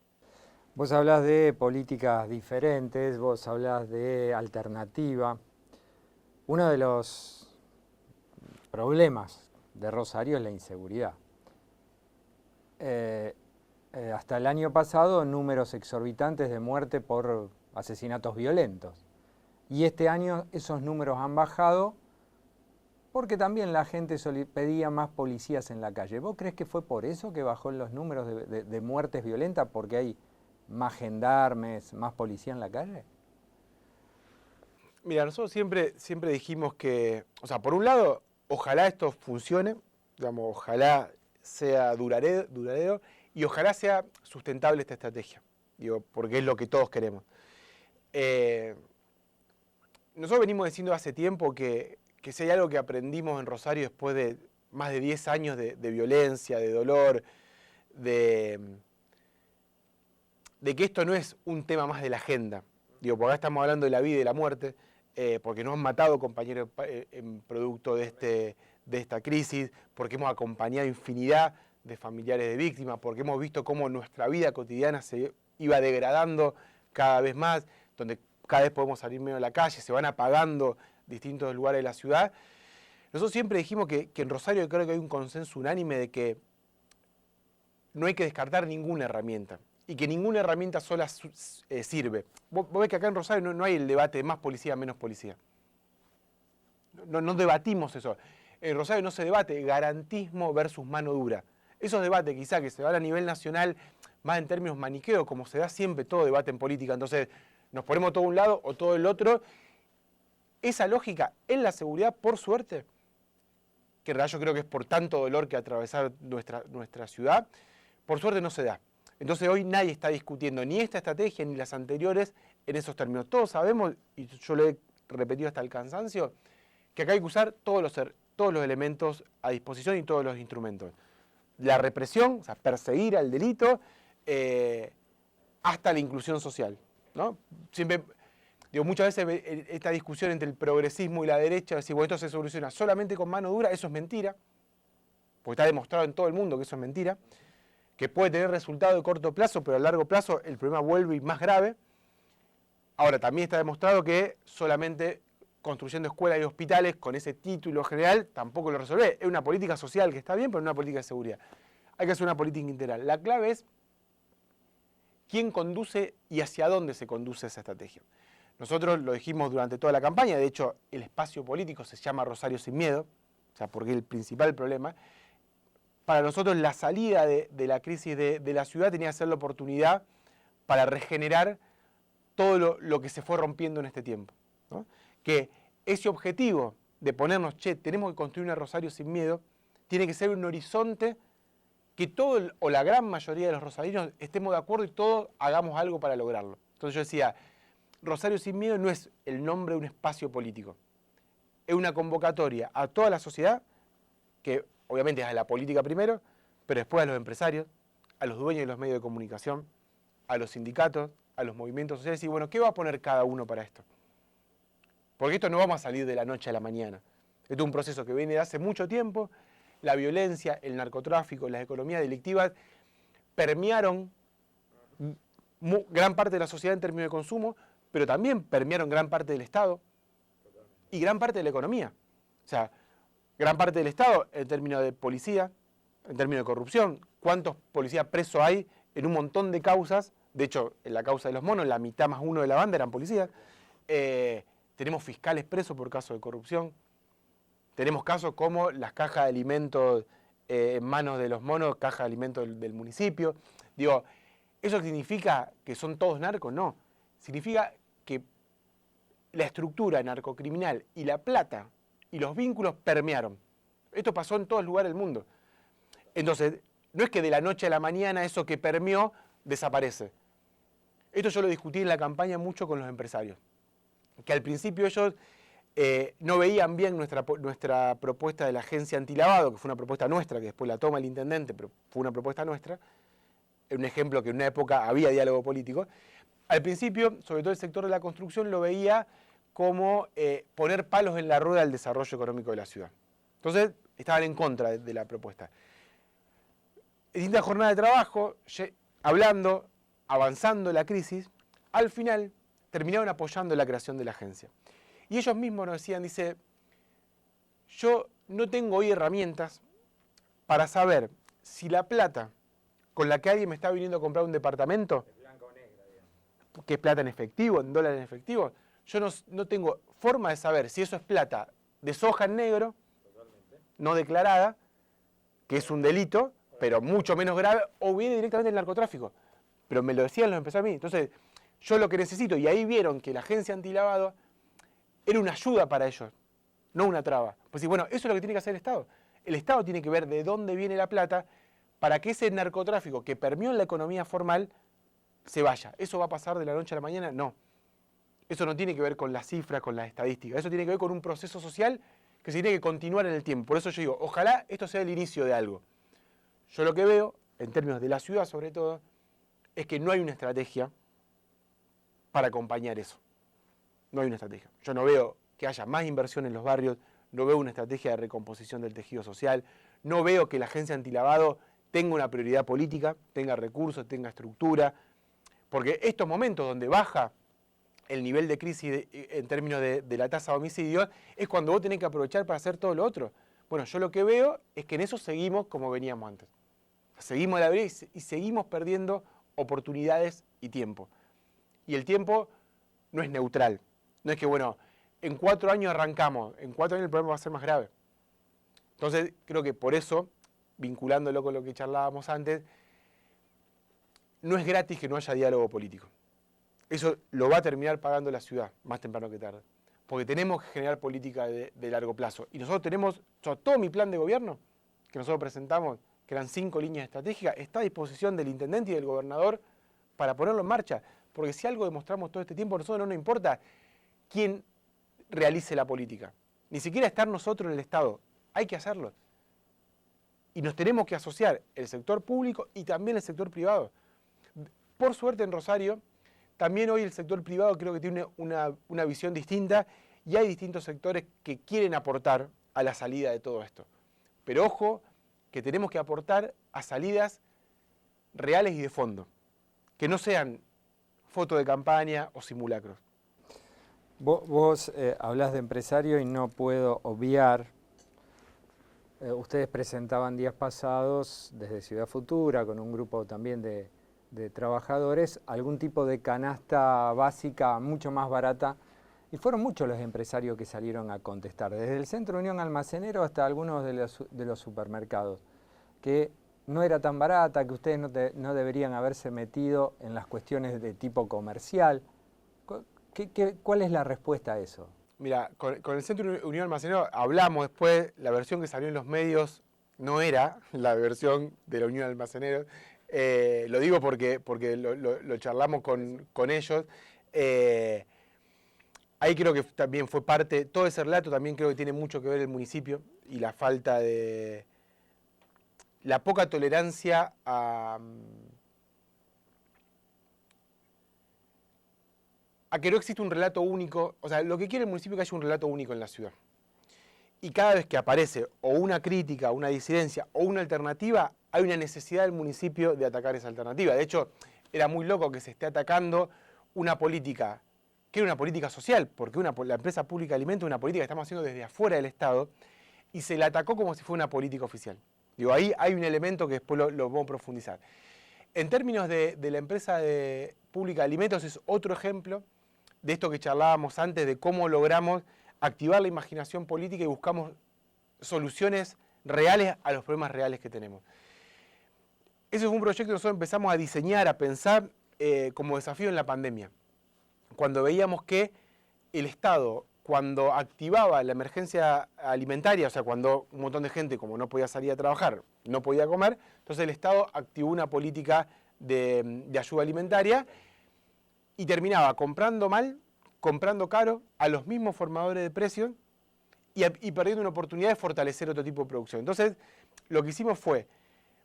Vos hablás de políticas diferentes, vos hablás de alternativa. Uno de los problemas de Rosario es la inseguridad. Hasta el año pasado, números exorbitantes de muerte por asesinatos violentos. Y este año esos números han bajado porque también la gente pedía más policías en la calle. ¿Vos crees que fue por eso que bajó los números de muertes violentas? ¿Porque hay más gendarmes, más policía en la calle? Mira, nosotros siempre dijimos que, o sea, por un lado, ojalá esto funcione, digamos, ojalá sea duradero y ojalá sea sustentable esta estrategia, digo, porque es lo que todos queremos. Nosotros venimos diciendo hace tiempo que si hay algo que aprendimos en Rosario después de más de 10 años de violencia, de dolor, de que esto no es un tema más de la agenda. Digo, porque acá estamos hablando de la vida y de la muerte, porque nos han matado compañeros en producto de esta crisis, porque hemos acompañado infinidad de familiares de víctimas, porque hemos visto cómo nuestra vida cotidiana se iba degradando cada vez más, donde cada vez podemos salir menos a la calle, se van apagando distintos lugares de la ciudad. Nosotros siempre dijimos que en Rosario creo que hay un consenso unánime de que no hay que descartar ninguna herramienta y que ninguna herramienta sola sirve. Vos ves que acá en Rosario no hay el debate de más policía, menos policía. No debatimos eso. En Rosario no se debate garantismo versus mano dura. Esos debates quizá que se dan a nivel nacional, más en términos maniqueos, como se da siempre todo debate en política. Entonces nos ponemos todo un lado o todo el otro. Esa lógica en la seguridad, por suerte, que en realidad yo creo que es por tanto dolor que atravesar nuestra ciudad, por suerte no se da. Entonces hoy nadie está discutiendo ni esta estrategia ni las anteriores en esos términos. Todos sabemos, y yo lo he repetido hasta el cansancio, que acá hay que usar todos los elementos a disposición y todos los instrumentos. La represión, o sea, perseguir al delito, hasta la inclusión social, ¿no? Siempre, digo, muchas veces esta discusión entre el progresismo y la derecha, decir, bueno, esto se soluciona solamente con mano dura, eso es mentira, porque está demostrado en todo el mundo que eso es mentira, que puede tener resultado de corto plazo, pero a largo plazo el problema vuelve y más grave. Ahora, también está demostrado que solamente construyendo escuelas y hospitales con ese título general tampoco lo resuelve. Es una política social que está bien, pero no una política de seguridad. Hay que hacer una política integral. La clave es quién conduce y hacia dónde se conduce esa estrategia. Nosotros lo dijimos durante toda la campaña, de hecho el espacio político se llama Rosario Sin Miedo, o sea, porque es el principal problema. Para nosotros la salida de la crisis de la ciudad tenía que ser la oportunidad para regenerar todo lo que se fue rompiendo en este tiempo, ¿no? Que ese objetivo de ponernos, che, tenemos que construir una Rosario sin miedo, tiene que ser un horizonte que todo o la gran mayoría de los rosarinos estemos de acuerdo y todos hagamos algo para lograrlo. Entonces yo decía, Rosario sin miedo no es el nombre de un espacio político, es una convocatoria a toda la sociedad, que obviamente es a la política primero, pero después a los empresarios, a los dueños de los medios de comunicación, a los sindicatos, a los movimientos sociales, y bueno, ¿qué va a poner cada uno para esto? Porque esto no vamos a salir de la noche a la mañana. Esto es un proceso que viene de hace mucho tiempo. La violencia, el narcotráfico, las economías delictivas permearon gran parte de la sociedad en términos de consumo, pero también permearon gran parte del Estado y gran parte de la economía. O sea, gran parte del Estado en términos de policía, en términos de corrupción. ¿Cuántos policías presos hay en un montón de causas? De hecho, en la causa de los monos, la mitad más uno de la banda eran policías. Tenemos fiscales presos por casos de corrupción. Tenemos casos como las cajas de alimentos en manos de los monos, cajas de alimentos del municipio. Digo, ¿eso significa que son todos narcos? No. Significa que la estructura narcocriminal y la plata y los vínculos permearon. Esto pasó en todos los lugares del mundo. Entonces, no es que de la noche a la mañana eso que permeó desaparece. Esto yo lo discutí en la campaña mucho con los empresarios. Que al principio ellos no veían bien nuestra propuesta de la agencia antilavado, que fue una propuesta nuestra, que después la toma el intendente, pero fue una propuesta nuestra. Un ejemplo que en una época había diálogo político. Al principio, sobre todo el sector de la construcción, lo veía como poner palos en la rueda del desarrollo económico de la ciudad. Entonces, estaban en contra de la propuesta. En distintas jornadas de trabajo, hablando, avanzando la crisis, al final terminaron apoyando la creación de la agencia. Y ellos mismos nos decían, dice, yo no tengo hoy herramientas para saber si la plata con la que alguien me está viniendo a comprar un departamento, Es blanca o negra, digamos, que es plata en efectivo, en dólares en efectivo, yo no tengo forma de saber si eso es plata de soja en negro, totalmente, no declarada, que es un delito, pero mucho menos grave, o viene directamente del narcotráfico. Pero me lo decían los empresarios a mí. Entonces, yo lo que necesito, y ahí vieron que la agencia antilavado era una ayuda para ellos, no una traba. Pues sí, bueno, eso es lo que tiene que hacer el Estado. El Estado tiene que ver de dónde viene la plata para que ese narcotráfico que permeó en la economía formal se vaya. ¿Eso va a pasar de la noche a la mañana? No. Eso no tiene que ver con las cifras, con las estadísticas. Eso tiene que ver con un proceso social que se tiene que continuar en el tiempo. Por eso yo digo, ojalá esto sea el inicio de algo. Yo lo que veo, en términos de la ciudad sobre todo, es que no hay una estrategia para acompañar eso. No hay una estrategia. Yo no veo que haya más inversión en los barrios, no veo una estrategia de recomposición del tejido social, no veo que la agencia antilavado tenga una prioridad política, tenga recursos, tenga estructura, porque estos momentos donde baja el nivel de crisis en términos de la tasa de homicidios es cuando vos tenés que aprovechar para hacer todo lo otro. Bueno, yo lo que veo es que en eso seguimos como veníamos antes. Seguimos a la vez y seguimos perdiendo oportunidades y tiempo. Y el tiempo no es neutral. No es que, bueno, en 4 años arrancamos, en 4 años el problema va a ser más grave. Entonces, creo que por eso, vinculándolo con lo que charlábamos antes, no es gratis que no haya diálogo político. Eso lo va a terminar pagando la ciudad, más temprano que tarde. Porque tenemos que generar política de largo plazo. Y nosotros tenemos, todo mi plan de gobierno, que nosotros presentamos, que eran 5 líneas estratégicas, está a disposición del intendente y del gobernador para ponerlo en marcha. Porque si algo demostramos todo este tiempo, a nosotros no nos importa quién realice la política. Ni siquiera estar nosotros en el Estado. Hay que hacerlo. Y nos tenemos que asociar el sector público y también el sector privado. Por suerte en Rosario, también hoy el sector privado creo que tiene una visión distinta y hay distintos sectores que quieren aportar a la salida de todo esto. Pero ojo, que tenemos que aportar a salidas reales y de fondo, que no sean fotos de campaña o simulacros. Vos hablás de empresario y no puedo obviar, ustedes presentaban días pasados desde Ciudad Futura con un grupo también de trabajadores, algún tipo de canasta básica mucho más barata, y fueron muchos los empresarios que salieron a contestar, desde el Centro Unión Almacenero hasta algunos de los supermercados, que no era tan barata, que ustedes no deberían haberse metido en las cuestiones de tipo comercial. ¿Cuál es la respuesta a eso? Mira, con el Centro Unión Almacenero hablamos después, la versión que salió en los medios no era la versión de la Unión Almacenero. Lo digo porque lo charlamos con ellos. Ahí creo que también fue parte, todo ese relato también creo que tiene mucho que ver el municipio y la falta de, la poca tolerancia a a que no existe un relato único. O sea, lo que quiere el municipio es que haya un relato único en la ciudad. Y cada vez que aparece o una crítica, una disidencia o una alternativa, hay una necesidad del municipio de atacar esa alternativa. De hecho, era muy loco que se esté atacando una política, que era una política social, porque la empresa pública de alimentos es una política que estamos haciendo desde afuera del Estado, y se la atacó como si fuera una política oficial. Digo, ahí hay un elemento que después lo vamos a profundizar. En términos de la empresa pública de alimentos, es otro ejemplo de esto que charlábamos antes, de cómo logramos activar la imaginación política y buscamos soluciones reales a los problemas reales que tenemos. Ese fue un proyecto que nosotros empezamos a diseñar, a pensar como desafío en la pandemia. Cuando veíamos que el Estado, cuando activaba la emergencia alimentaria, o sea, cuando un montón de gente, como no podía salir a trabajar, no podía comer, entonces el Estado activó una política de ayuda alimentaria y terminaba comprando mal, comprando caro, a los mismos formadores de precios y perdiendo una oportunidad de fortalecer otro tipo de producción. Entonces, lo que hicimos fue,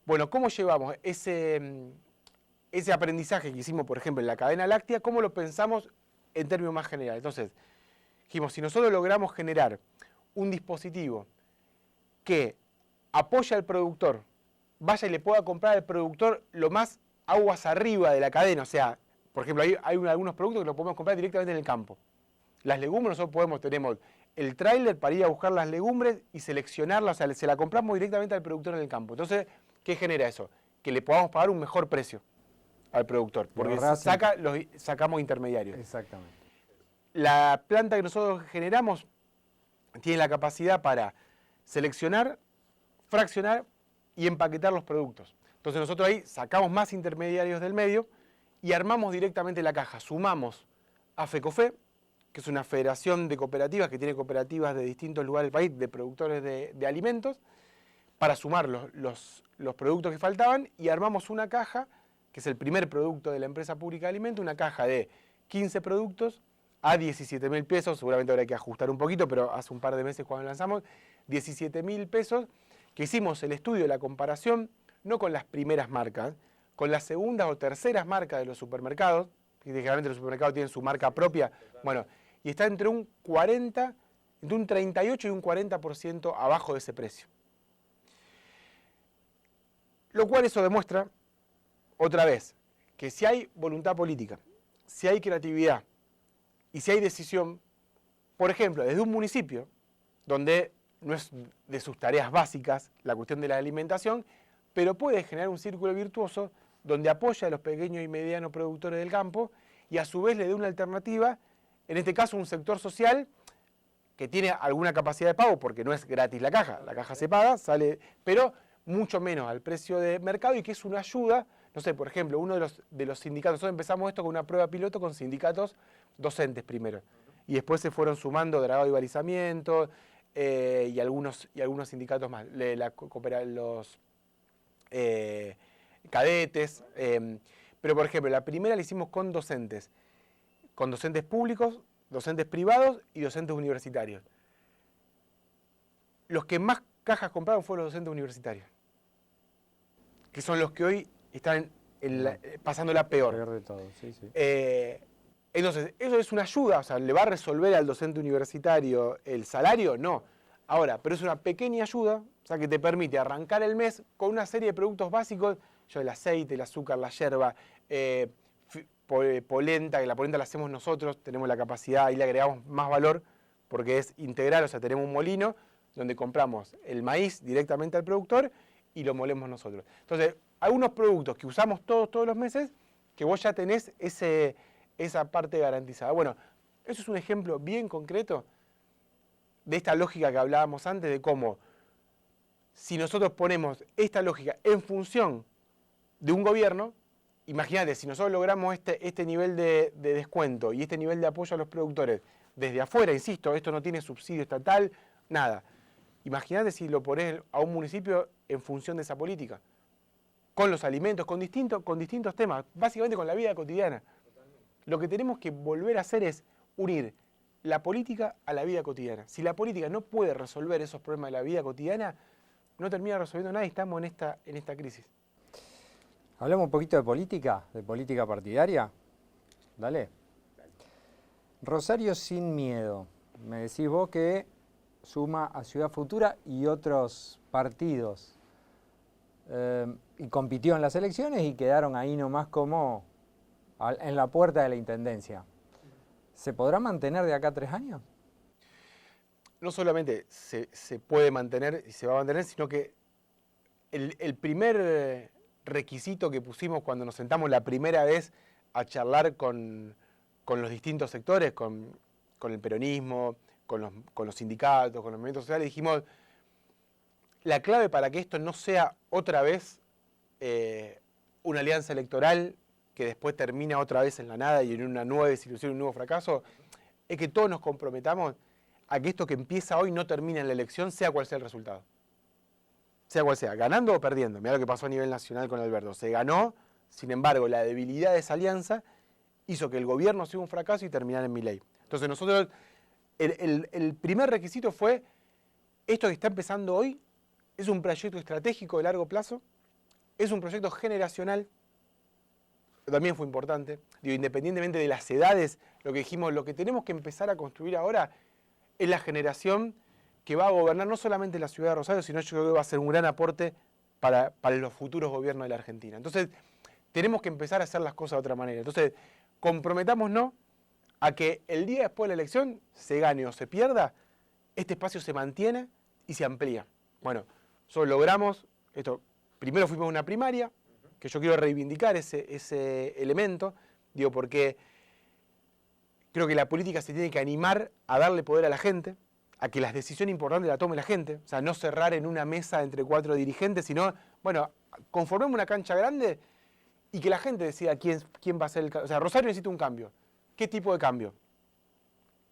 bueno, ¿cómo llevamos ese aprendizaje que hicimos, por ejemplo, en la cadena láctea, cómo lo pensamos en términos más generales? Entonces, dijimos, si nosotros logramos generar un dispositivo que apoya al productor, vaya y le pueda comprar al productor lo más aguas arriba de la cadena, o sea, por ejemplo, hay algunos productos que los podemos comprar directamente en el campo. Las legumbres nosotros tenemos el tráiler para ir a buscar las legumbres y seleccionarlas, o sea, se la compramos directamente al productor en el campo. Entonces, ¿qué genera eso? Que le podamos pagar un mejor precio al productor, porque sacamos intermediarios. Exactamente. La planta que nosotros generamos tiene la capacidad para seleccionar, fraccionar y empaquetar los productos. Entonces nosotros ahí sacamos más intermediarios del medio y armamos directamente la caja. Sumamos a FECOFE, que es una federación de cooperativas que tiene cooperativas de distintos lugares del país, de productores de alimentos, para sumar los productos que faltaban, y armamos una caja, que es el primer producto de la empresa pública de alimentos, una caja de 15 productos a 17.000 pesos, seguramente habrá que ajustar un poquito, pero hace un par de meses cuando lanzamos, 17.000 pesos, que hicimos el estudio de la comparación, no con las primeras marcas, con las segundas o terceras marcas de los supermercados, que generalmente los supermercados tienen su marca propia, bueno, y está entre un 38 y un 40% abajo de ese precio. Lo cual eso demuestra, otra vez, que si hay voluntad política, si hay creatividad y si hay decisión, por ejemplo, desde un municipio, donde no es de sus tareas básicas la cuestión de la alimentación, pero puede generar un círculo virtuoso donde apoya a los pequeños y medianos productores del campo y a su vez le dé una alternativa, en este caso un sector social que tiene alguna capacidad de pago, porque no es gratis la caja se paga, sale, pero mucho menos al precio de mercado, y que es una ayuda. No sé, por ejemplo, uno de los sindicatos, nosotros empezamos esto con una prueba piloto con sindicatos docentes primero, y después se fueron sumando dragado y balizamiento, y algunos sindicatos más, los cadetes, pero por ejemplo, la primera la hicimos con docentes públicos, docentes privados y docentes universitarios. Los que más cajas compraron fueron los docentes universitarios, que son los que hoy están pasándola peor. Peor de todo, sí, sí. Entonces, ¿eso es una ayuda? O sea, ¿le va a resolver al docente universitario el salario? No. Ahora, pero es una pequeña ayuda, o sea, que te permite arrancar el mes con una serie de productos básicos, el aceite, el azúcar, la yerba, polenta, que la polenta la hacemos nosotros, tenemos la capacidad y le agregamos más valor porque es integral, o sea, tenemos un molino donde compramos el maíz directamente al productor y lo molemos nosotros. Entonces, algunos productos que usamos todos los meses, que vos ya tenés esa parte garantizada. Bueno, eso es un ejemplo bien concreto de esta lógica que hablábamos antes, de cómo si nosotros ponemos esta lógica en función de un gobierno, imagínate, si nosotros logramos este nivel de descuento y este nivel de apoyo a los productores desde afuera, insisto, esto no tiene subsidio estatal, nada. Imagínate si lo pones a un municipio en función de esa política, con los alimentos, con distintos temas, básicamente con la vida cotidiana. Lo que tenemos que volver a hacer es unir la política a la vida cotidiana. Si la política no puede resolver esos problemas de la vida cotidiana, no termina resolviendo nada y estamos en esta crisis. Hablamos un poquito de política partidaria. Dale. Rosario sin miedo. Me decís vos que suma a Ciudad Futura y otros partidos. Y compitió en las elecciones y quedaron ahí nomás como en la puerta de la Intendencia. ¿Se podrá mantener de acá a 3 años? No solamente se puede mantener y se va a mantener, sino que el primer requisito que pusimos cuando nos sentamos la primera vez a charlar con los distintos sectores, con el peronismo, con los sindicatos, con los movimientos sociales, dijimos, la clave para que esto no sea otra vez una alianza electoral que después termina otra vez en la nada y en una nueva desilusión, un nuevo fracaso, es que todos nos comprometamos a que esto que empieza hoy no termine en la elección, sea cual sea el resultado. Sea cual sea, ganando o perdiendo. Mirá lo que pasó a nivel nacional con Alberto. Se ganó, sin embargo, la debilidad de esa alianza hizo que el gobierno sea un fracaso y terminara en Milei. Entonces nosotros, el primer requisito fue, esto que está empezando hoy es un proyecto estratégico de largo plazo, es un proyecto generacional, también fue importante, digo, independientemente de las edades, lo que dijimos, lo que tenemos que empezar a construir ahora es la generación que va a gobernar no solamente la ciudad de Rosario, sino yo creo que va a ser un gran aporte para los futuros gobiernos de la Argentina. Entonces, tenemos que empezar a hacer las cosas de otra manera. Entonces, comprometámonos a que el día después de la elección, se gane o se pierda, este espacio se mantiene y se amplía. Bueno, nosotros logramos esto. Primero fuimos a una primaria, que yo quiero reivindicar ese elemento, digo, porque creo que la política se tiene que animar a darle poder a la gente, a que las decisiones importantes las tome la gente, o sea, no cerrar en una mesa entre 4 dirigentes, sino, bueno, conformemos una cancha grande y que la gente decida quién va a ser el cambio. O sea, Rosario necesita un cambio. ¿Qué tipo de cambio?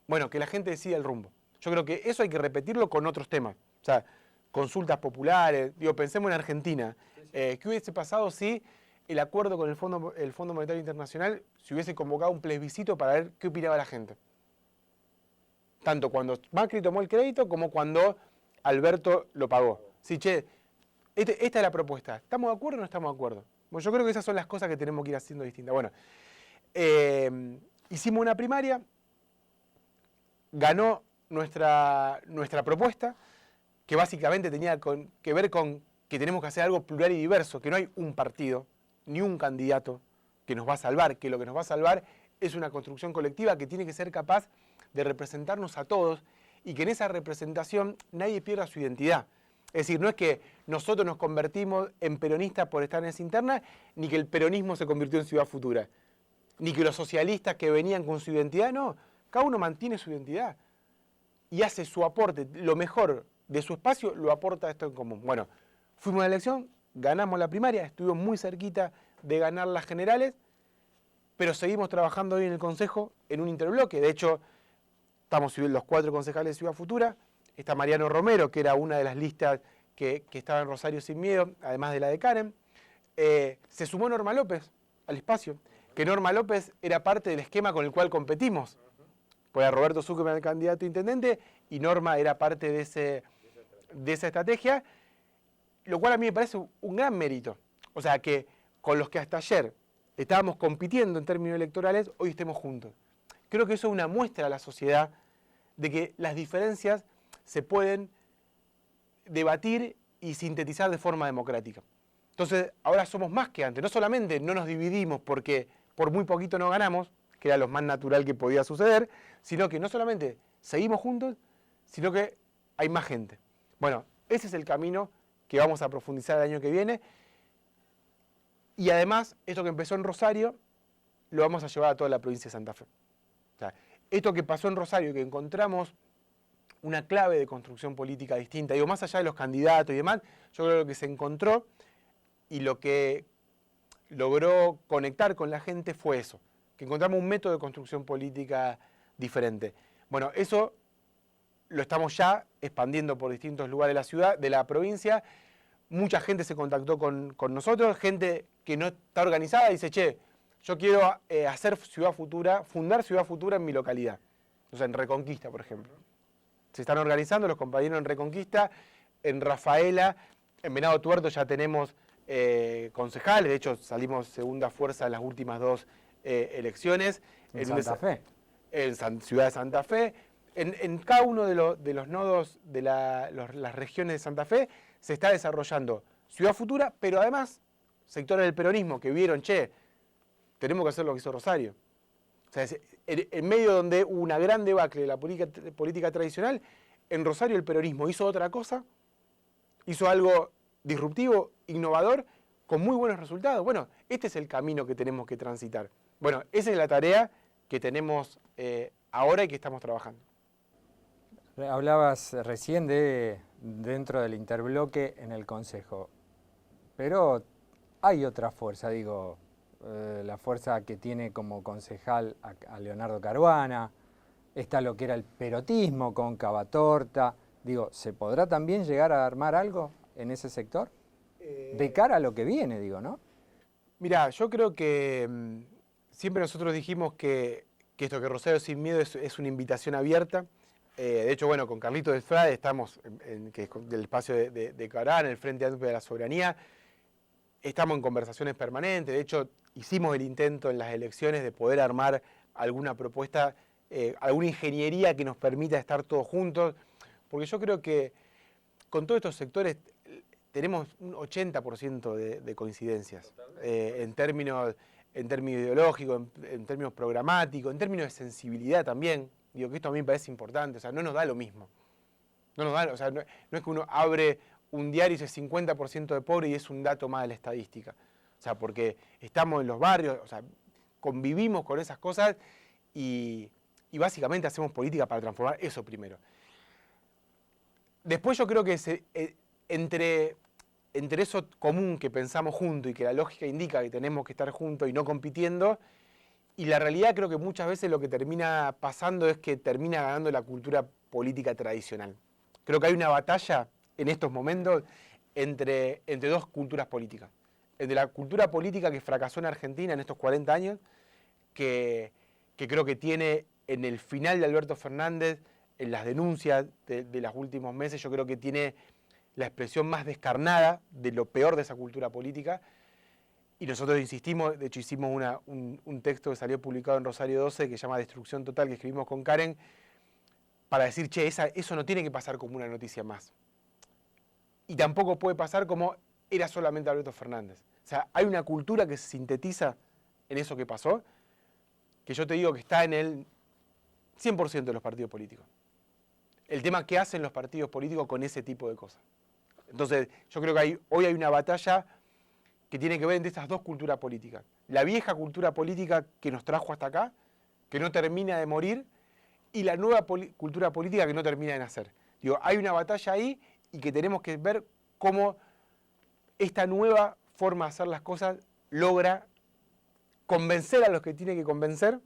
Bueno, que la gente decida el rumbo. Yo creo que eso hay que repetirlo con otros temas. O sea, consultas populares, digo, pensemos en Argentina. ¿Qué hubiese pasado si el acuerdo con el Fondo Monetario Internacional se hubiese convocado un plebiscito para ver qué opinaba la gente? Tanto cuando Macri tomó el crédito como cuando Alberto lo pagó. Sí, che, esta es la propuesta. ¿Estamos de acuerdo o no estamos de acuerdo? Bueno, yo creo que esas son las cosas que tenemos que ir haciendo distintas. Bueno, hicimos una primaria, ganó nuestra propuesta, que básicamente tenía que ver con que tenemos que hacer algo plural y diverso, que no hay un partido, ni un candidato que nos va a salvar, que lo que nos va a salvar es una construcción colectiva que tiene que ser capaz de representarnos a todos y que en esa representación nadie pierda su identidad. Es decir, no es que nosotros nos convertimos en peronistas por estar en esa interna, ni que el peronismo se convirtió en Ciudad Futura, ni que los socialistas que venían con su identidad, no, cada uno mantiene su identidad y hace su aporte, lo mejor de su espacio lo aporta esto en común. Bueno, fuimos a la elección, ganamos la primaria, estuvimos muy cerquita de ganar las generales, pero seguimos trabajando hoy en el Consejo en un interbloque. De hecho, estamos los 4 concejales de Ciudad Futura, está Mariano Romero, que era una de las listas que estaba en Rosario Sin Miedo, además de la de Karen. Se sumó Norma López al espacio, que Norma López era parte del esquema con el cual competimos. Pues a Roberto Zuckerman el candidato a intendente y Norma era parte de esa estrategia, lo cual a mí me parece un gran mérito. O sea, que con los que hasta ayer estábamos compitiendo en términos electorales, hoy estemos juntos. Creo que eso es una muestra a la sociedad de que las diferencias se pueden debatir y sintetizar de forma democrática. Entonces, ahora somos más que antes. No solamente no nos dividimos porque por muy poquito no ganamos, que era lo más natural que podía suceder, sino que no solamente seguimos juntos, sino que hay más gente. Bueno, ese es el camino que vamos a profundizar el año que viene. Y además, esto que empezó en Rosario, lo vamos a llevar a toda la provincia de Santa Fe. O sea, esto que pasó en Rosario, que encontramos una clave de construcción política distinta, digo, más allá de los candidatos y demás, yo creo que lo que se encontró y lo que logró conectar con la gente fue eso, que encontramos un método de construcción política diferente. Bueno, eso lo estamos ya expandiendo por distintos lugares de la ciudad, de la provincia. Mucha gente se contactó con nosotros, gente que no está organizada y dice, che, yo quiero hacer Ciudad Futura, fundar Ciudad Futura en mi localidad. O sea, en Reconquista, por ejemplo. Se están organizando los compañeros en Reconquista, en Rafaela, en Venado Tuerto ya tenemos concejales, de hecho salimos segunda fuerza en las últimas 2 elecciones. ¿En Santa Fe? en Ciudad de Santa Fe. En cada uno de los nodos de las regiones de Santa Fe se está desarrollando Ciudad Futura, pero además sectores del peronismo que vieron, che, tenemos que hacer lo que hizo Rosario. O sea, en medio donde hubo una gran debacle de la política tradicional, en Rosario el peronismo hizo otra cosa, hizo algo disruptivo, innovador, con muy buenos resultados. Bueno, este es el camino que tenemos que transitar. Bueno, esa es la tarea que tenemos ahora y que estamos trabajando. Hablabas recién dentro del interbloque en el Consejo, pero hay otra fuerza, digo, la fuerza que tiene como concejal a Leonardo Caruana, está lo que era el perotismo con Cavatorta, digo, ¿se podrá también llegar a armar algo en ese sector? De cara a lo que viene, digo, ¿no? Mirá, yo creo que siempre nosotros dijimos que esto, que Rosario Sin Miedo es una invitación abierta. De hecho, bueno, con Carlito del Frade estamos, que es del espacio de Caruana, en el Frente Amplio de la Soberanía, estamos en conversaciones permanentes. De hecho, hicimos el intento en las elecciones de poder armar alguna propuesta, alguna ingeniería que nos permita estar todos juntos, porque yo creo que con todos estos sectores tenemos un 80% de coincidencias, en términos ideológicos, en términos programáticos, en términos de sensibilidad también. Digo que esto a mí me parece importante, o sea, no nos da lo mismo. No nos da, o sea, no es que uno abre un diario y dice 50% de pobre y es un dato más de la estadística. O sea, porque estamos en los barrios, o sea, convivimos con esas cosas y básicamente hacemos política para transformar eso primero. Después yo creo que entre eso común que pensamos juntos y que la lógica indica que tenemos que estar juntos y no compitiendo, y la realidad creo que muchas veces lo que termina pasando es que termina ganando la cultura política tradicional. Creo que hay una batalla en estos momentos entre dos culturas políticas. Entre la cultura política que fracasó en Argentina en estos 40 años, que creo que tiene en el final de Alberto Fernández, en las denuncias de los últimos meses, yo creo que tiene la expresión más descarnada de lo peor de esa cultura política. Y nosotros insistimos, de hecho hicimos un texto que salió publicado en Rosario 12 que se llama Destrucción Total, que escribimos con Karen, para decir, che, eso no tiene que pasar como una noticia más. Y tampoco puede pasar como era solamente Alberto Fernández. O sea, hay una cultura que se sintetiza en eso que pasó, que yo te digo que está en el 100% de los partidos políticos. El tema que hacen los partidos políticos con ese tipo de cosas. Entonces, yo creo que hoy hay una batalla que tiene que ver entre estas dos culturas políticas. La vieja cultura política que nos trajo hasta acá, que no termina de morir, y la nueva cultura política que no termina de nacer. Digo, hay una batalla ahí y que tenemos que ver cómo esta nueva forma de hacer las cosas logra convencer a los que tiene que convencer,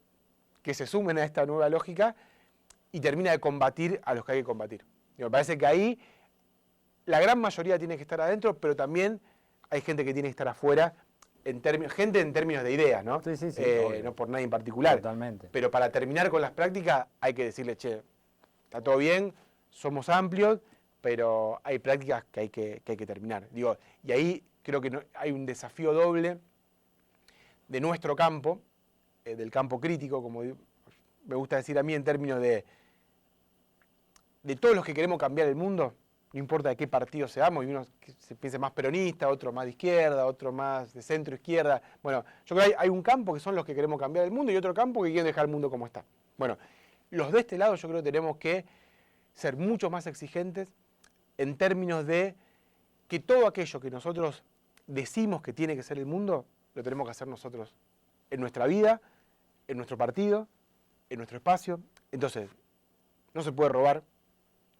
que se sumen a esta nueva lógica, y termina de combatir a los que hay que combatir. Me parece que ahí la gran mayoría tiene que estar adentro, pero también hay gente que tiene que estar afuera, gente en términos de ideas, ¿no? Sí, no por nadie en particular. Totalmente. Pero para terminar con las prácticas hay que decirle, che, está todo bien, somos amplios, pero hay prácticas que hay que terminar. Digo, y ahí creo que hay un desafío doble de nuestro campo, del campo crítico, como me gusta decir a mí en términos de todos los que queremos cambiar el mundo. No importa de qué partido seamos, y uno se piensa más peronista, otro más de izquierda, otro más de centro-izquierda. Bueno, yo creo que hay un campo que son los que queremos cambiar el mundo y otro campo que quieren dejar el mundo como está. Bueno, los de este lado yo creo que tenemos que ser mucho más exigentes en términos de que todo aquello que nosotros decimos que tiene que ser el mundo, lo tenemos que hacer nosotros en nuestra vida, en nuestro partido, en nuestro espacio. Entonces, no se puede robar,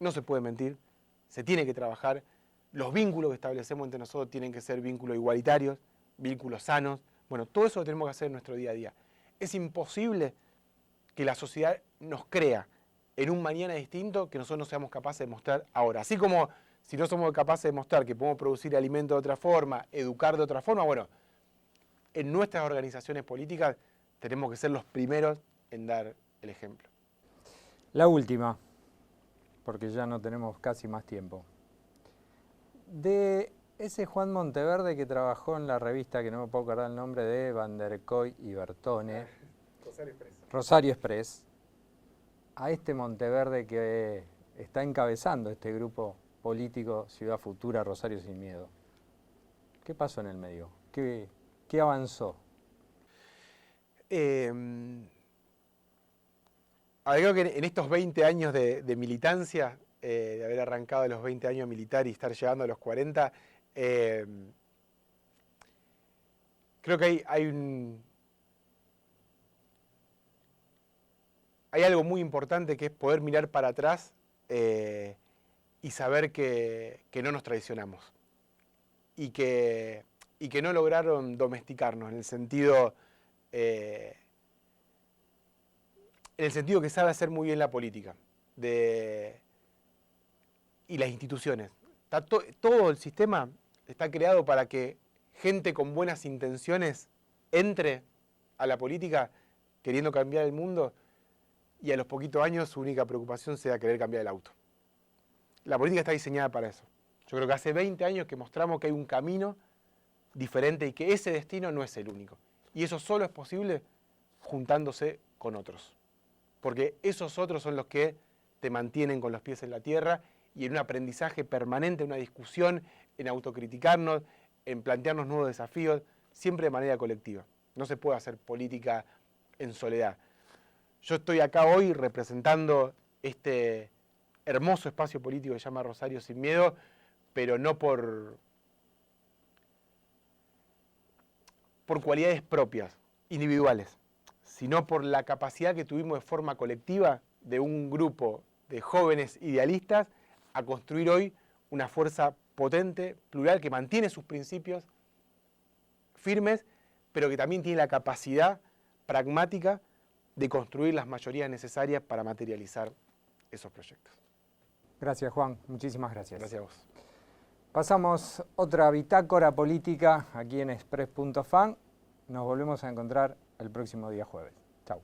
no se puede mentir, se tiene que trabajar, los vínculos que establecemos entre nosotros tienen que ser vínculos igualitarios, vínculos sanos. Bueno, todo eso lo tenemos que hacer en nuestro día a día. Es imposible que la sociedad nos crea en un mañana distinto que nosotros no seamos capaces de mostrar ahora. Así como si no somos capaces de mostrar que podemos producir alimentos de otra forma, educar de otra forma, bueno, en nuestras organizaciones políticas tenemos que ser los primeros en dar el ejemplo. La última, porque ya no tenemos casi más tiempo. De ese Juan Monteverde que trabajó en la revista, que no me puedo acordar el nombre, de Van der Kooi y Bertone, Rosario Express. Rosario Express, a este Monteverde que está encabezando este grupo político Ciudad Futura, Rosario Sin Miedo. ¿Qué pasó en el medio? ¿Qué avanzó? Creo que en estos 20 años de militancia, de haber arrancado a los 20 años militar y estar llegando a los 40, creo que hay algo muy importante que es poder mirar para atrás y saber que no nos traicionamos y que no lograron domesticarnos en el sentido que sabe hacer muy bien la política y las instituciones. Todo el sistema está creado para que gente con buenas intenciones entre a la política queriendo cambiar el mundo y a los poquitos años su única preocupación sea querer cambiar el auto. La política está diseñada para eso. Yo creo que hace 20 años que mostramos que hay un camino diferente y que ese destino no es el único. Y eso solo es posible juntándose con otros. Porque esos otros son los que te mantienen con los pies en la tierra y en un aprendizaje permanente, una discusión, en autocriticarnos, en plantearnos nuevos desafíos, siempre de manera colectiva. No se puede hacer política en soledad. Yo estoy acá hoy representando este hermoso espacio político que se llama Rosario Sin Miedo, pero no por cualidades propias, individuales, sino por la capacidad que tuvimos de forma colectiva de un grupo de jóvenes idealistas a construir hoy una fuerza potente, plural, que mantiene sus principios firmes, pero que también tiene la capacidad pragmática de construir las mayorías necesarias para materializar esos proyectos. Gracias, Juan. Muchísimas gracias. Gracias a vos. Pasamos otra bitácora política aquí en Express.fan. Nos volvemos a encontrar el próximo día jueves. Chau.